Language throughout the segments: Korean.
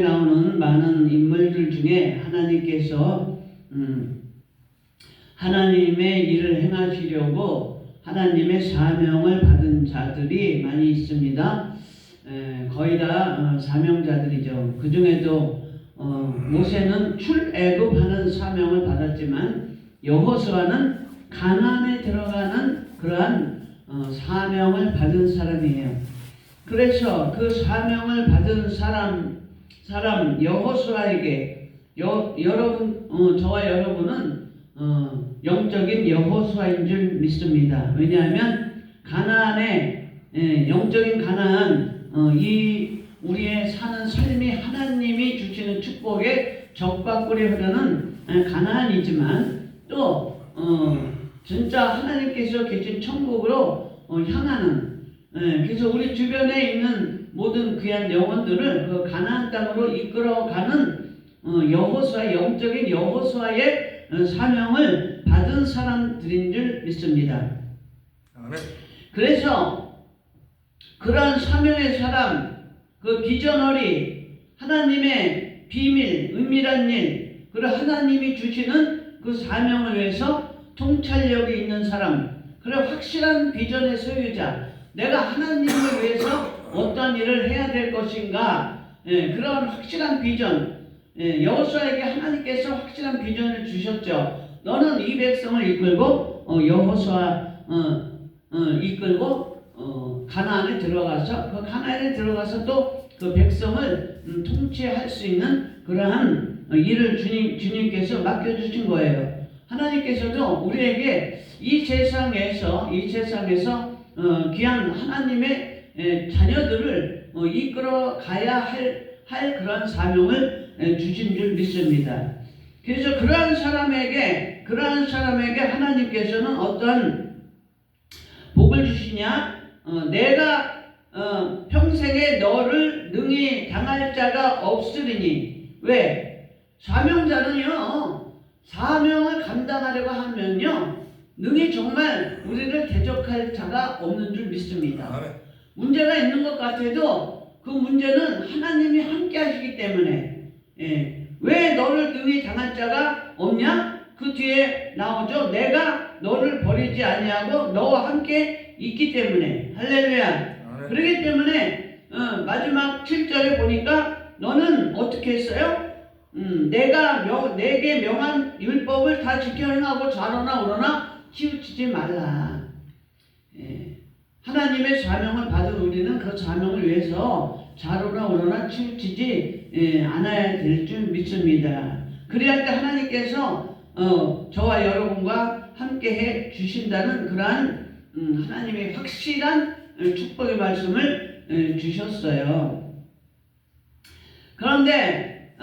나오는 많은 인물들 중에 하나님께서 하나님의 일을 행하시려고 하나님의 사명을 받은 자들이 많이 있습니다. 거의 다 사명자들이죠. 그 중에도 모세는 출애굽하는 사명을 받았지만 여호수아는 가나안에 들어가는 그러한 사명을 받은 사람이에요. 그래서 그 사명을 받은 사람 여호수아에게 여러분 저와 여러분은 영적인 여호수아인 줄 믿습니다. 왜냐하면 가나안의 영적인 가나안 이 우리의 사는 삶이 하나님이 주시는 축복의 적바꿀이 흐르는 가나안이지만 또 진짜 하나님께서 계신 천국으로 향하는 그래서 우리 주변에 있는 모든 귀한 영혼들을 그 가나안 땅으로 이끌어가는 여호수아 영적인 여호수아의 사명을 받은 사람들인 줄 믿습니다. 아멘. 그래서 그러한 사명의 사람, 그 비전어리 하나님의 비밀, 은밀한 일, 그리고 하나님이 주시는 그 사명을 위해서 통찰력이 있는 사람, 그리고 확실한 비전의 소유자, 내가 하나님을 위해서 어떤 일을 해야 될 것인가, 그런 확실한 비전, 여호수아에게 하나님께서 확실한 비전을 주셨죠. 너는 이 백성을 이끌고 여호수아 이끌고 가나안에 들어가서 그 가나안에 들어가서 또 그 백성을 통치할 수 있는 그러한 일을 주님께서 맡겨주신 거예요. 하나님께서도 우리에게 이 세상에서 귀한 하나님의 자녀들을 이끌어 가야 할 그런 사명을 주신 줄 믿습니다. 그래서 그러한 사람에게 하나님께서는 어떤 복을 주시냐? 내가 평생에 너를 능히 당할 자가 없으리니. 왜? 사명자는요, 사명을 감당하려고 하면요, 능히 정말 우리를 대적할 자가 없는 줄 믿습니다. 문제가 있는 것 같아도 그 문제는 하나님이 함께 하시기 때문에. 왜 너를 능히 당할 자가 없냐? 그 뒤에 나오죠. 내가 너를 버리지 아니하고 너와 함께 있기 때문에. 할렐루야. 그렇기 때문에 마지막 7절에 보니까 너는 어떻게 했어요? 내가 내게 명한 율법을 다 지켜 행하고 자로나 우러나 치우치지 말라. 하나님의 사명을 받은 우리는 그 사명을 위해서 자로나 우러나 치우치지 않아야 될 줄 믿습니다. 그래야 할 때 하나님께서 저와 여러분과 함께 해 주신다는 그러한 하나님의 확실한 축복의 말씀을 주셨어요. 그런데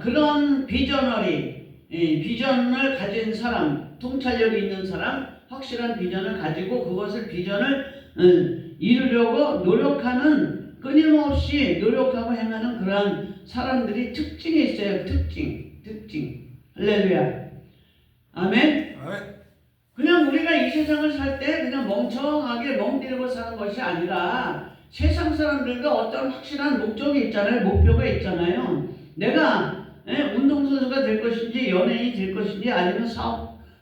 그런 비전을 가진 사람, 통찰력이 있는 사람, 확실한 비전을 가지고 그것을 비전을 이루려고 노력하는, 끊임없이 노력하고 행하는 그러한 사람들이 특징이 있어요. 특징. 할렐루야. 아멘. 그냥 우리가 이 세상을 살 때 그냥 멍청하게 멍때리고 사는 것이 아니라 세상 사람들과 어떤 확실한 목적이 있잖아요. 목표가 있잖아요. 내가 운동선수가 될 것인지 연예인이 될 것인지 아니면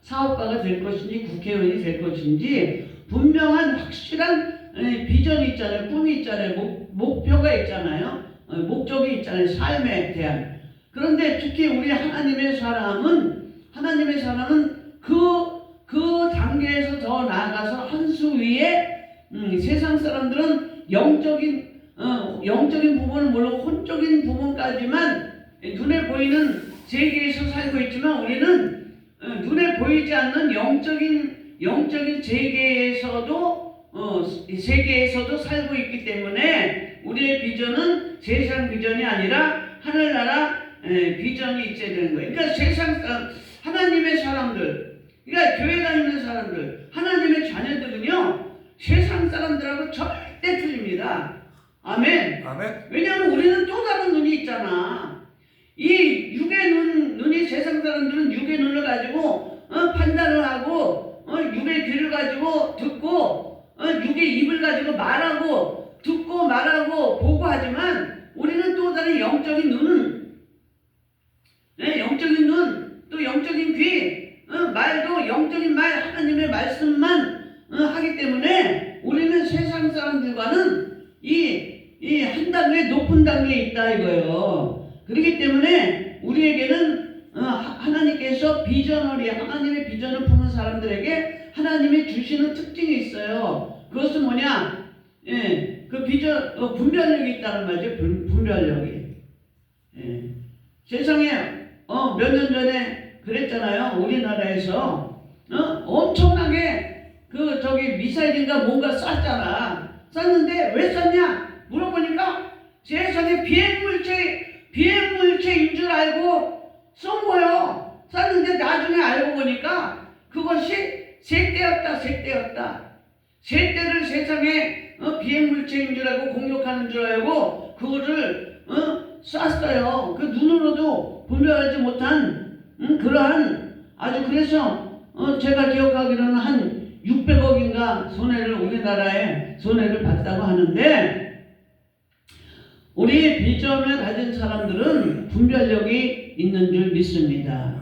사업가가 될 것인지 국회의원이 될 것인지 분명한 확실한 비전이 있잖아요. 꿈이 있잖아요. 목표가 있잖아요. 목적이 있잖아요. 삶에 대한. 그런데 특히 우리 하나님의 사람은 그 단계에서 더 나아가서 한 수 위에 세상 사람들은 영적인 부분은 물론 혼적인 부분까지만 눈에 보이는 세계에서 살고 있지만 우리는 눈에 보이지 않는 영적인 세계에서도 살고 있기 때문에 우리의 비전은 세상 비전이 아니라 하늘나라 비전이 있어야 되는 거예요. 그러니까 하나님의 사람들, 그러니까 교회 다니는 사람들, 하나님의 자녀들은요, 세상 사람들하고 절대 틀립니다. 아멘. 왜냐하면 우리는 또 다른 눈이 있잖아. 이 육의 눈이 세상 사람들은 육의 눈을 가지고 판단을 하고 육의 귀를 가지고 듣고 육의 입을 가지고 말하고 듣고 말하고 보고 하지만 우리는 또 다른 영적인 눈은, 영적인 눈, 또 영적인 귀, 말도 영적인 말, 하나님의 말씀만 하기 때문에 우리는 세상 사람들과는 이 한 단계 높은 단계에 있다 이거예요. 그렇기 때문에 우리에게는 하나님께서 하나님의 비전을 품은 사람들에게 하나님이 주시는 특징이 있어요. 그것은 뭐냐? 그 비전, 분별력이 있다는 말이죠. 분별력이. 세상에 몇 년 전에 그랬잖아요. 우리나라에서 엄청나게 미사일인가 뭔가 쐈는데 왜 쐈냐 물어보니까 세상에 비행물체인 줄 알고 쏜 거예요. 쐈는데 나중에 알고 보니까 그것이 색대였다. 색대를 세상에 비행물체인 줄 알고 공격하는 줄 알고 그거를 쐈어요. 그 눈으로도 분별하지 못한 그러한 그래서 제가 기억하기로는 한 600억인가 우리나라에 손해를 봤다고 하는데, 우리 비전을 가진 사람들은 분별력이 있는 줄 믿습니다.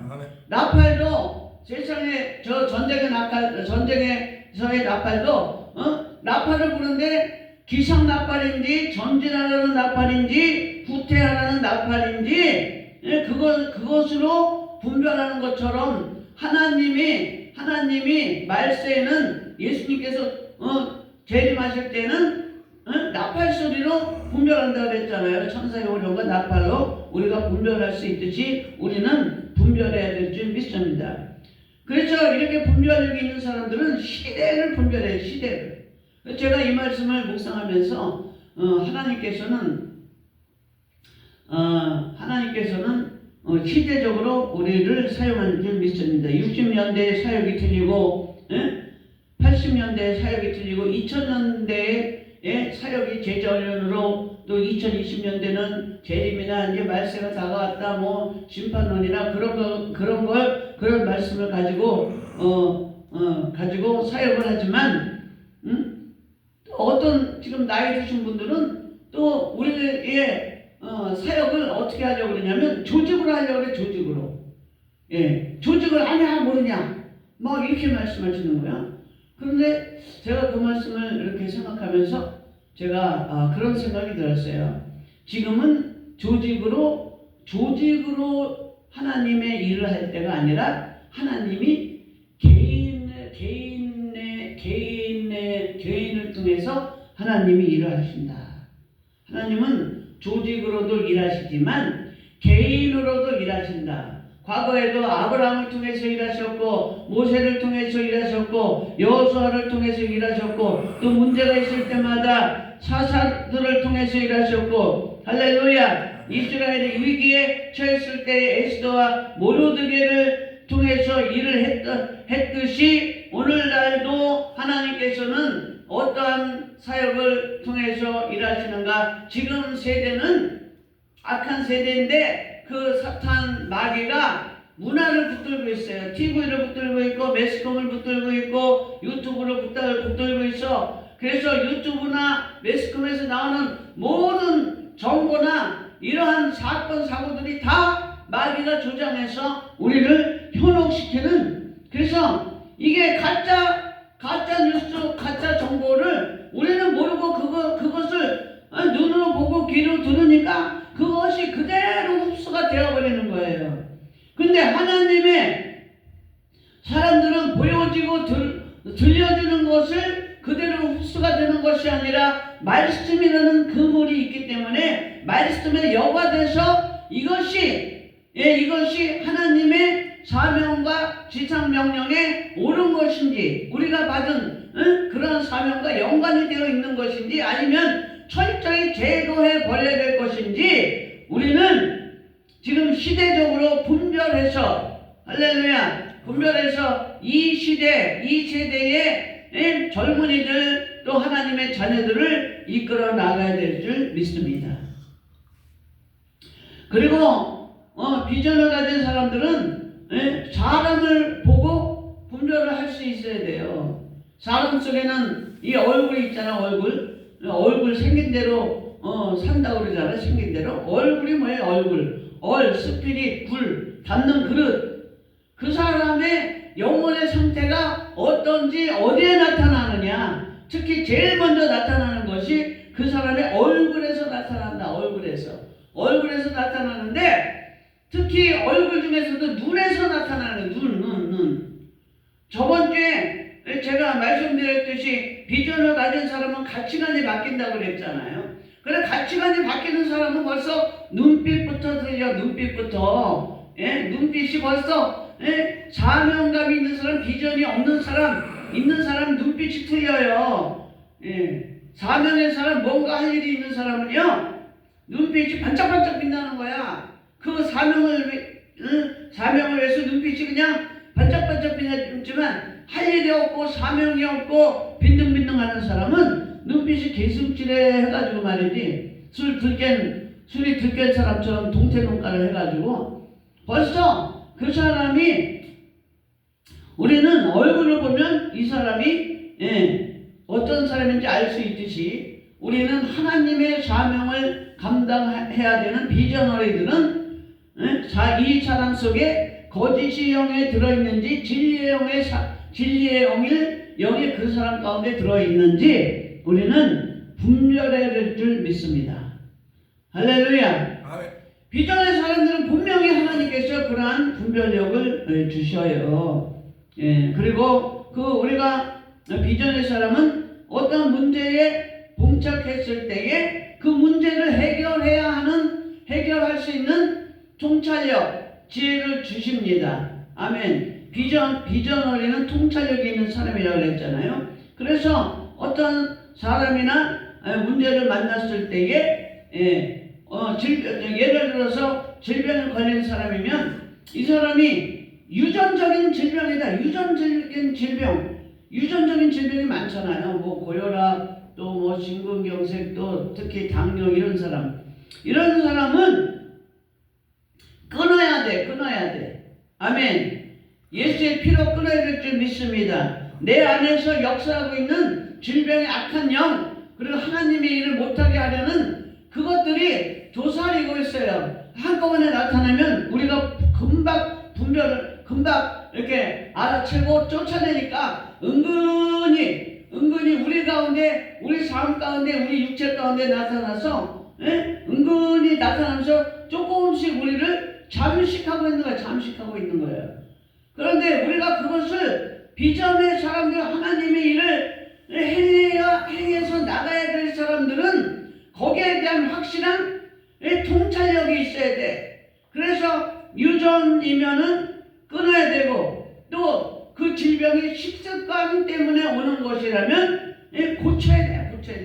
나팔도 세상에 전쟁에서의 나팔도 나팔을 부는데 기상 나팔인지 전진하라는 나팔인지 후퇴하라는 나팔인지 그것으로 분별하는 것처럼 하나님이 말세에는 예수님께서 재림하실 때는 나팔 소리로 분별한다고 그랬잖아요. 천사의 오령과 나팔로 우리가 분별할 수 있듯이 우리는 분별해야 될 줄 믿습니다. 그래서 이렇게 분별력이 있는 사람들은 시대를 분별해요. 시대를. 제가 이 말씀을 묵상하면서 하나님께서는 시대적으로 우리를 사용하는 줄 믿습니다. 60년대의 사역이 틀리고 80년대의 사역이 틀리고 2000년대의 사역이 제자훈련으로, 또 2020년대는 재림이나 이제 말세가 다가왔다, 심판론이나 그런 말씀을 가지고 사역을 하지만, 어떤 지금 나이 드신 분들은 또 우리의 사역을 어떻게 하려고 그러냐면 조직으로 하려고 그래. 조직을 아냐 모르냐 막 이렇게 말씀하시는 거야. 그런데 제가 그 말씀을 이렇게 생각하면서 제가 그런 생각이 들었어요. 지금은 조직으로 하나님의 일을 할 때가 아니라 하나님이 개인을 통해서 하나님이 일을 하신다. 하나님은 조직으로도 일하시지만 개인으로도 일하신다. 과거에도 아브라함을 통해서 일하셨고, 모세를 통해서 일하셨고, 여호수아를 통해서 일하셨고, 또 문제가 있을 때마다 사사들을 통해서 일하셨고, 할렐루야! 이스라엘이 위기에 처했을 때 에스더와 모르드게를 통해서 일을 했듯이 오늘날도 하나님께서는 어떠한 사역을 통해서 일하시는가? 지금 세대는 악한 세대인데 그 사탄 마귀가 문화를 붙들고 있어요. TV를 붙들고 있고, 매스컴을 붙들고 있고, 유튜브를 붙들고 있어. 그래서 유튜브나 매스컴에서 나오는 모든 정보나 이러한 사건 사고들이 다 마귀가 조장해서 우리를 현혹시키는, 그래서 이게 가짜 뉴스, 가짜 정보를 우리는 모르고 그것을 눈으로 보고 귀로 들으니까 그것이 그대로 흡수가 되어버리는 거예요. 근데 하나님의 사람들은 보여지고 들려지는 것을 그대로 흡수가 되는 것이 아니라 말씀이라는 그물이 있기 때문에 말씀에 여과돼서 이것이 하나님의 사명과 지상명령에 옳은 것인지, 우리가 받은 그런 사명과 연관이 되어 있는 것인지, 아니면 철저히 제거해 버려야 될 것인지, 우리는 지금 시대적으로 분별해서, 할렐루야, 분별해서 이 시대, 이 세대의 젊은이들, 또 하나님의 자녀들을 이끌어 나가야 될 줄 믿습니다. 그리고 비전을 가진 사람들은 사람을 보고 분별을 할 수 있어야 돼요. 사람 속에는 이 얼굴이 있잖아. 얼굴 생긴 대로 산다고 그러잖아. 생긴 대로. 얼굴이 뭐예요? 얼굴. 스피릿, 굴, 닿는 그릇. 그 사람의 영혼의 상태가 어떤지 어디에 나타나느냐. 특히 제일 먼저 나타나는 것이 그 사람의 얼굴에서 나타난다. 얼굴에서 나타나는데 특히 얼굴 중에서도 눈에서 나타나는 눈. 저번 주에 제가 말씀드렸듯이 비전을 가진 사람은 가치관이 바뀐다고 그랬잖아요. 그래 가치관이 바뀌는 사람은 벌써 눈빛부터 들려. 눈빛이 벌써 사명감이 있는 사람, 비전이 없는 사람, 있는 사람 눈빛이 틀려요. 사명의 사람, 뭔가 할 일이 있는 사람은요 눈빛이 반짝반짝 빛나는 거야. 그 사명을 위해서 눈빛이 그냥 반짝반짝 빛나지만 할 일이 없고 사명이 없고 빈둥빈둥하는 사람은 눈빛이 개슴츠레 해가지고 말이지 술이 들깬 사람처럼 동태눈가를 해가지고 벌써 그 사람이 우리는 얼굴을 보면 이 사람이 어떤 사람인지 알 수 있듯이 우리는 하나님의 사명을 감당해야 되는 비전어리들은 이 사람 속에 거짓의 영에 들어있는지 진리의 영이 그 사람 가운데 들어있는지 우리는 분별해야 될 줄 믿습니다. 할렐루야. 비전의 사람들은 분명히 하나님께서 그러한 분별력을 주셔요. 그리고 우리가 비전의 사람은 어떤 문제에 봉착했을 때에 그 문제를 해결할 수 있는 통찰력, 지혜를 주십니다. 아멘. 비전어리는 통찰력이 있는 사람이라고 그랬잖아요. 그래서 어떤 사람이나 문제를 만났을 때에 예를 들어서 질병에 걸린 사람이면 이 사람이 유전적인 질병이다. 유전적인 질병이 많잖아요. 뭐 고혈압, 또 뭐 심근경색, 또 특히 당뇨 이런 사람은 끊어야 돼. 아멘. 예수의 피로 끊어야 될 줄 믿습니다. 내 안에서 역사하고 있는 질병의 악한 영, 그리고 하나님의 일을 못하게 하려는 그것들이 도사리고 있어요. 한꺼번에 나타나면 우리가 금방 이렇게 알아채고 쫓아내니까 은근히 우리 가운데, 우리 삶 가운데, 우리 육체 가운데 나타나서 은근히 나타나면서 조금씩 우리를 잠식하고 있는 거예요. 그런데 우리가 그것을 비전의 사람들, 하나님의 일을 행해서 나가야 될 사람들은 거기에 대한 확실한 통찰력이 있어야 돼. 그래서 유전이면은 끊어야 되고, 또 그 질병이 식습관 때문에 오는 것이라면 고쳐야 돼.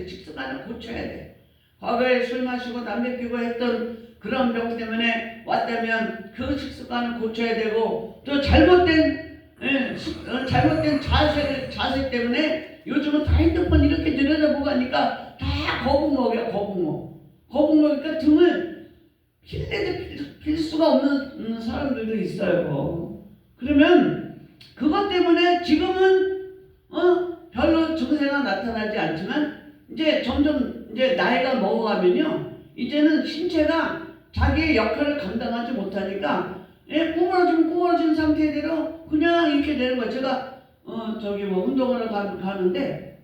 식습관을 고쳐야 돼. 과거에 술 마시고 담배 피고 했던 그런 병 때문에 왔다면 그 식습관을 고쳐야 되고, 또 잘못된 자세 때문에 요즘은 다 핸드폰 이렇게 들여다보고 하니까 다 거북목이야. 거북목이니까 등을 필 수가 없는 사람들도 있어요. 그러면 그것 때문에 지금은 별로 증세가 나타나지 않지만 이제 점점 나이가 먹어가면요, 이제는 신체가 자기의 역할을 감당하지 못하니까 구부러진 상태대로 그냥 이렇게 되는 거예요. 제가 운동을 가는데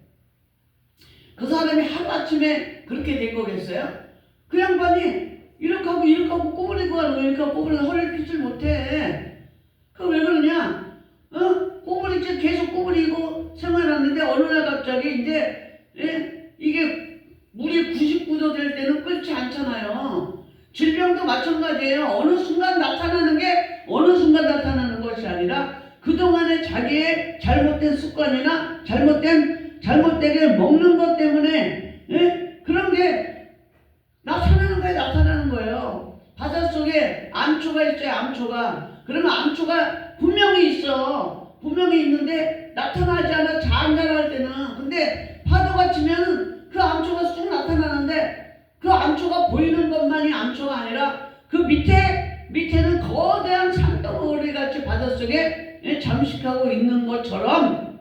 그 사람이 하루아침에 그렇게 된 거겠어요? 그 양반이 이렇게 하고 구부리고 가는 거예요. 이렇게 구부리고 허리를 펴질 못해. 그 왜 그러냐? 계속 구부리고 생활하는데 어느 날 갑자기 이게 물이 99도 될 때는 끓지 않잖아요. 질병도 마찬가지예요. 어느 순간 나타나는 것이 아니라 그동안의 자기의 잘못된 습관이나 잘못되게 먹는 것 때문에 그런 게 나타나는 거예요. 바닷속에 암초가 있어요. 암초가. 그러면 암초가 분명히 있는데 나타나지 않아 잔잔할 때는. 근데 파도가 치면 그 암초가 쑥 나타나는데 그 암초가 보이는 것만이 암초가 아니라 그 밑에는 거대한 산덩어리 같이 바닷속에 잠식하고 있는 것처럼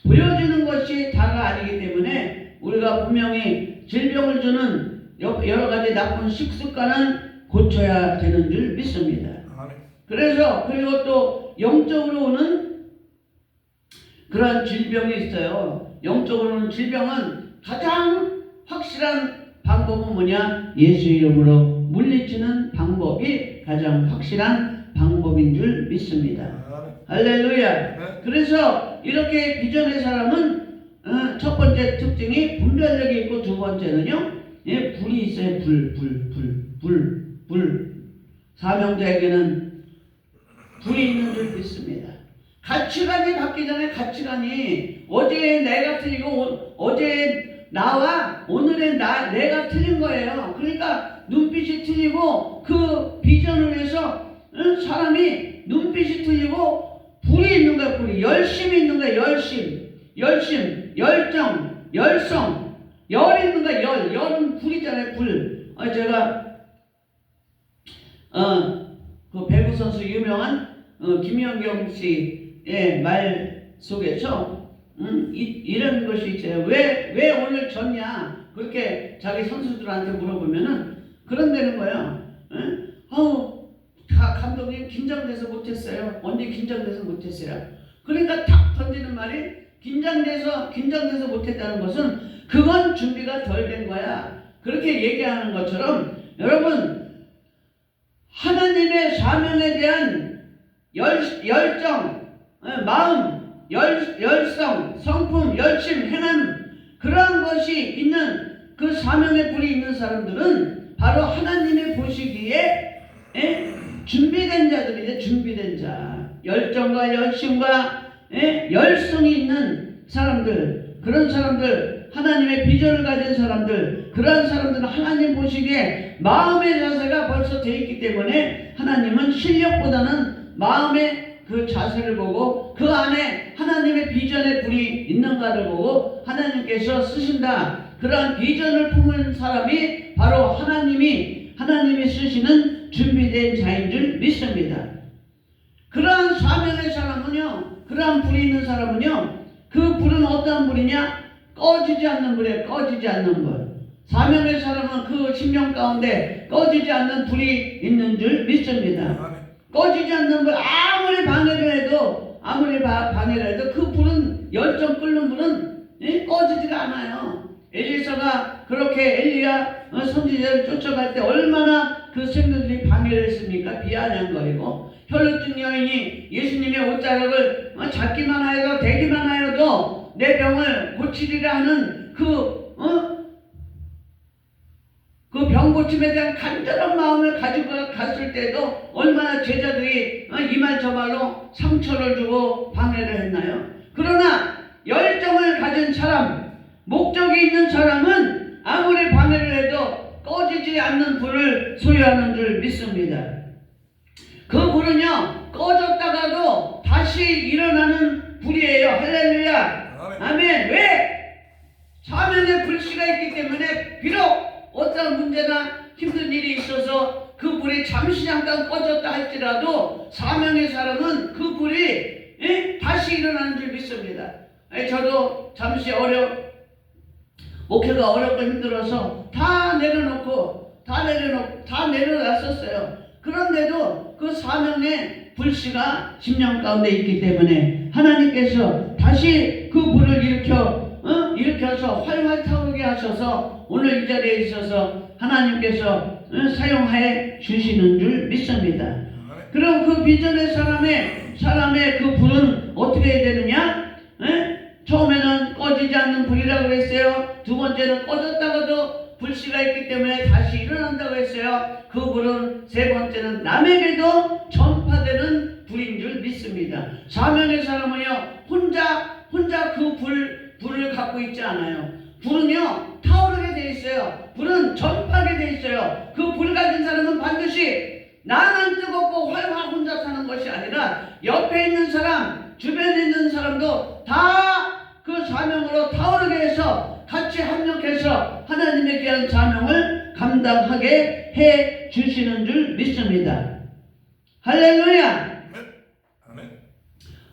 보여주는 것이 다가 아니기 때문에 우리가 분명히 질병을 주는 여러 가지 나쁜 식습관은 고쳐야 되는 줄 믿습니다. 그래서 그리고 또 영적으로 오는 그러한 질병이 있어요. 영적으로 오는 질병은 가장 확실한 방법은 뭐냐? 예수 이름으로 물리치는 방법이 가장 확실한 방법인 줄 믿습니다. 할렐루야. 그래서 이렇게 비전의 사람은 첫 번째 특징이 분별력이 있고, 두 번째는요, 불이 있어요. 불. 사명자에게는 불이 있는 줄 믿습니다. 가치관이 바뀌기 전에 가치관이 어제 내가 틀리고 어제 나와 오늘의 내가 틀린 거예요. 그러니까 눈빛이 틀리고 그 비전을 위해서 사람이 눈빛이 틀리고 불이 있는 거야. 불이 열심이 있는 거야. 열심, 열정, 열성, 열이 있는 거야. 열은 불이잖아요. 불. 제가 그 배구 선수 유명한 김연경 씨의 말 속에서 이런 것이 있어요. 왜 오늘 졌냐? 그렇게 자기 선수들한테 물어보면은 그런다는 거예요. 감독님 긴장돼서 못했어요. 언제 긴장돼서 못했어요. 그러니까 탁 던지는 말이 긴장돼서 못했다는 것은 그건 준비가 덜 된 거야. 그렇게 얘기하는 것처럼 여러분, 하나님의 사명에 대한 열정, 마음, 열성, 성품, 열심, 행함, 그러한 것이 있는 그 사명의 불이 있는 사람들은 바로 하나님이 보시기에 준비된 자들이죠. 준비된 자. 열정과 열심과 열성이 있는 사람들, 그런 사람들, 하나님의 비전을 가진 사람들, 그런 사람들은 하나님 보시기에 마음의 자세가 벌써 돼 있기 때문에 하나님은 실력보다는 마음의 그 자세를 보고 그 안에 하나님의 비전의 불이 있는가를 보고 하나님께서 쓰신다. 그러한 비전을 품은 사람이 바로 하나님이 쓰시는 준비된 자인 줄 믿습니다. 그러한 사명의 사람은요, 그러한 불이 있는 사람은요, 그 불은 어떠한 불이냐? 꺼지지 않는 불이에요. 꺼지지 않는 불. 사명의 사람은 그 심령 가운데 꺼지지 않는 불이 있는 줄 믿습니다. 꺼지지 않는 불, 아무리 방해를 해도 그 불은, 열정 끓는 불은 꺼지지가 않아요. 엘리사가 그렇게 엘리야 선지자를 쫓아갈 때 얼마나 그 생도들이 방해를 했습니까? 비아냥거리고 혈루증 여인이 예수님의 옷자락을 잡기만 하여도 대기만 하여도 내 병을 고치리라 하는 그 병 고침에 대한 간절한 마음을 가지고 갔을 때도 얼마나 제자들이 이말 저말로 상처를 주고 방해를 했나요? 그러나 열정을 가진 사람, 목적이 있는 사람은 아무리 방해를 해도 꺼지지 않는 불을 소유하는 줄 믿습니다. 그 불은요, 꺼졌다가도 다시 일어나는 불이에요. 할렐루야. 아멘. 왜? 사명의 불씨가 있기 때문에 비록 어떤 문제나 힘든 일이 있어서 그 불이 잠시 잠깐 꺼졌다 할지라도 사명의 사람은 그 불이 다시 일어나는 줄 믿습니다. 저도 잠시 목회가 어렵고 힘들어서 다 내려놨었어요. 그런데도 그 사명의 불씨가 심령 가운데 있기 때문에 하나님께서 다시 그 불을 일으켜서 활활 타오르게 하셔서 오늘 이 자리에 있어서 하나님께서 사용해 주시는 줄 믿습니다. 그럼 그 비전의 사람의 그 불은 어떻게 해야 되느냐? 처음에는 꺼지지 않는 불이라고 했어요. 두 번째는 꺼졌다가도 불씨가 있기 때문에 다시 일어난다고 했어요. 그 불은 세 번째는 남에게도 전파되는 불인 줄 믿습니다. 사명의 사람은요, 혼자 그 불을 갖고 있지 않아요. 불은요, 타오르게 돼 있어요. 불은 전파하게 돼 있어요. 그 불 가진 사람은 반드시 나만 뜨겁고 활활 혼자 사는 것이 아니라 옆에 있는 사람, 주변에 있는 사람도 다 그 사명으로 타오르게 해서 같이 합력해서 하나님의 귀한 사명을 감당하게 해 주시는 줄 믿습니다. 할렐루야.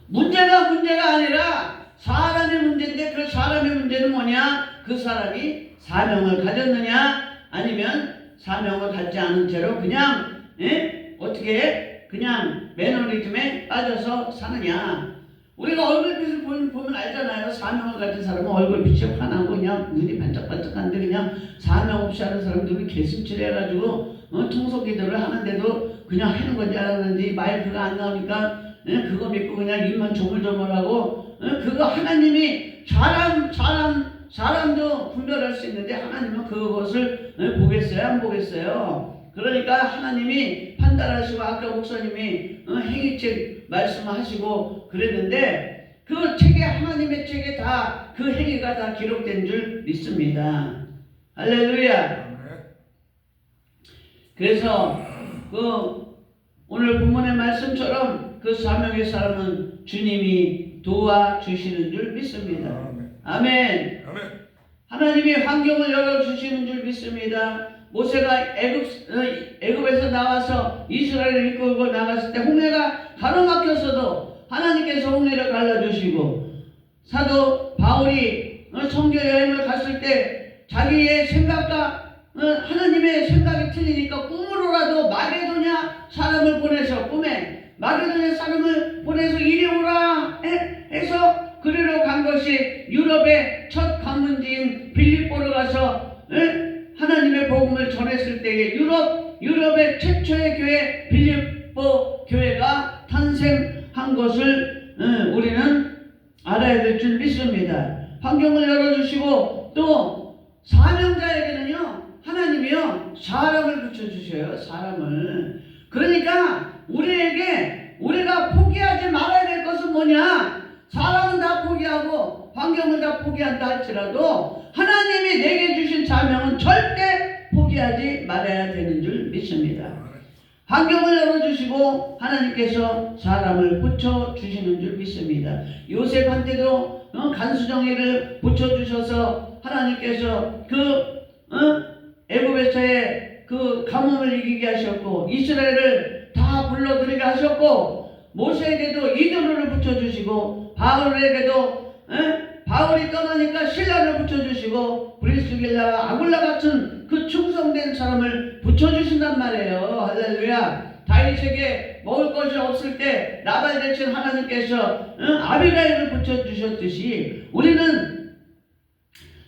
문제가 아니라 사람의 문제인데 그 사람의 문제는 뭐냐? 그 사람이 사명을 가졌느냐? 아니면 사명을 갖지 않은 채로 그냥 어떻게 그냥 매너리즘에 빠져서 사느냐. 우리가 얼굴빛을 보면 알잖아요. 사명을 가진 사람은 얼굴빛이 환하고 그냥 눈이 반짝반짝한데 그냥 사명 없이 하는 사람은 눈이 개슴칠해가지고 청소기도를 하는데도 그냥 하는 건지 알았는지 마이크가 안 나오니까 그거 믿고 그냥 입만 조물조물하고 그거 하나님이 사람도 분별할 수 있는데 하나님은 그것을 보겠어요? 안 보겠어요? 그러니까 하나님이 판단하시고 아까 목사님이 행위책 말씀하시고 그랬는데 그 책에 하나님의 책에 다 그 행위가 다 기록된 줄 믿습니다. 할렐루야. 그래서 오늘 본문의 말씀처럼 그 사명의 사람은 주님이 도와주시는 줄 믿습니다. 아멘. 하나님이 환경을 열어주시는 줄 믿습니다. 모세가 애굽에서 나와서 이스라엘을 이끌고 나갔을 때 홍해가 가로막혔어도 하나님께서 홍해를 갈라주시고, 사도 바울이 선교 여행을 갔을 때 자기의 생각과 하나님의 생각이 틀리니까 꿈으로라도 마게도냐 사람을 보내서 마게도냐 사람을 보내서 이리 오라 해서 그리로 간 것이 유럽의 첫 관문지인 빌립보로 가서 하나님의 복음을 전했을 때에 유럽의 최초의 교회 빌립보 교회가 탄생한 것을 우리는 알아야 될 줄 믿습니다. 환경을 열어주시고 또 사명자에게는요 하나님이요 사람을 붙여주셔요. 사람을. 그러니까 우리가 포기하지 말아야 될 것은 뭐냐? 사람은 다 포기하고 환경을 다 포기한다 할지라도 하나님이 내게 주신 사명은 절대 포기하지 말아야 되는 줄 믿습니다. 환경을 열어주시고 하나님께서 사람을 붙여주시는 줄 믿습니다. 요셉한테도 간수정의를 붙여주셔서 하나님께서 애굽에서의 그 가뭄을 이기게 하셨고 이스라엘을 다 불러들이게 하셨고 모세에게도 이드로를 붙여주시고 바울에게도 바울이 떠나니까 신라를 붙여주시고 브리스길라와 아굴라 같은 그 충성된 사람을 붙여주신단 말이에요. 할렐루야. 다윗에게 먹을 것이 없을 때 나발 대신 하나님께서 아비가일을 붙여주셨듯이 우리는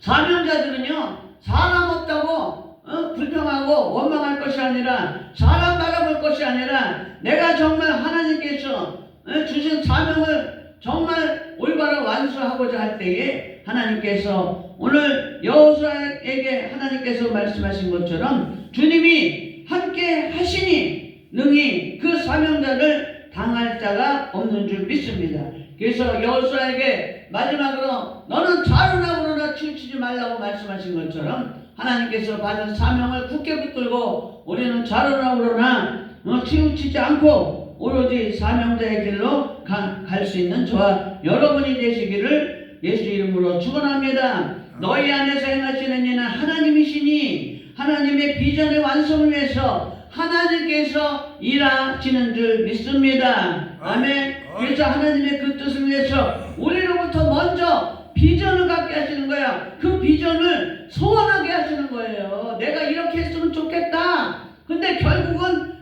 사명자들은요 사람 없다고 불평하고 원망할 것이 아니라 사람 바라볼 것이 아니라 내가 정말 하나님께서 주신 사명을 정말 올바로 완수하고자 할 때에 하나님께서 오늘 여호수아에게 하나님께서 말씀하신 것처럼 주님이 함께 하시니 능히 그 사명자를 당할 자가 없는 줄 믿습니다. 그래서 여호수아에게 마지막으로 너는 자루나 우러나 치우치지 말라고 말씀하신 것처럼 하나님께서 받은 사명을 굳게 붙들고 우리는 자루나 우러나 치우치지 않고 오로지 사명자의 길로 갈 수 있는 저와 여러분이 되시기를 예수 이름으로 축원합니다. 너희 안에서 행하시는 이는 하나님이시니 하나님의 비전의 완성을 위해서 하나님께서 일하시는 줄 믿습니다. 아멘. 그래서 하나님의 그 뜻을 위해서 우리로부터 먼저 비전을 갖게 하시는 거야. 그 비전을 소원하게 하시는 거예요. 내가 이렇게 했으면 좋겠다. 근데 결국은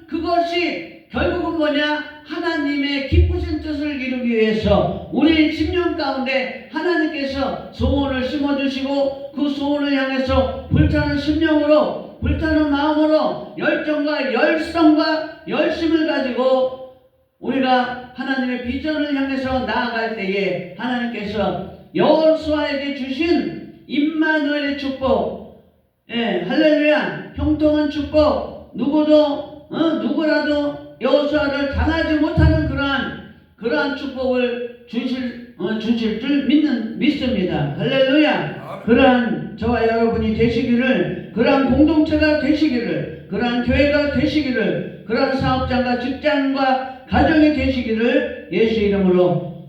뭐냐? 하나님의 기쁘신 뜻을 이루기 위해서 우리 심령 가운데 하나님께서 소원을 심어주시고 그 소원을 향해서 불타는 심령으로 불타는 마음으로 열정과 열성과 열심을 가지고 우리가 하나님의 비전을 향해서 나아갈 때에 하나님께서 여호수아에게 주신 임마누엘의 축복, 할렐루야, 형통한 축복, 누구라도 여호수아를 당하지 못하는 그러한 축복을 주실 줄 믿습니다. 할렐루야. 그러한 저와 여러분이 되시기를, 그러한 공동체가 되시기를, 그러한 교회가 되시기를, 그러한 사업장과 직장과 가정이 되시기를 예수 이름으로